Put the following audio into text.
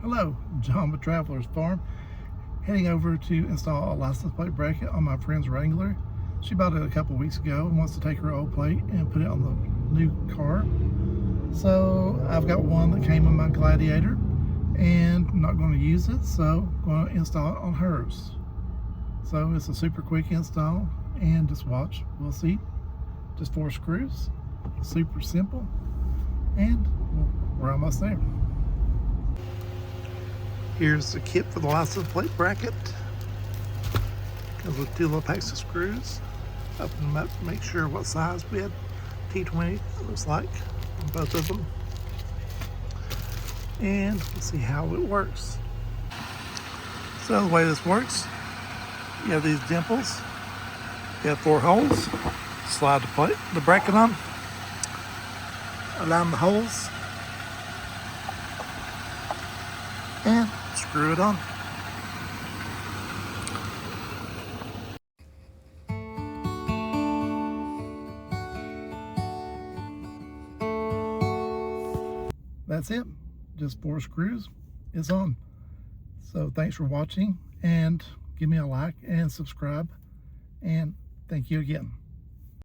Hello, John with Traveler's Farm. Heading over to install a license plate bracket on my friend's Wrangler. She bought it a couple weeks ago and wants to take her old plate and put it on the new car. So I've got one that came in my Gladiator and I'm not going to use it, so I'm going to install it on hers. So it's a super quick install, and just watch, we'll see. Just 4 screws, super simple, and we're almost there. Here's the kit for the license plate bracket. Comes with 2 little packs of screws. Open them up to make sure what size we had. T20 it looks like on both of them. And we'll see how it works. So the way this works, you have these dimples. You have 4 holes. Slide the bracket on. Align the holes. And screw it on. That's it. Just 4 screws. It's on. So thanks for watching, and give me a like and subscribe, and thank you again.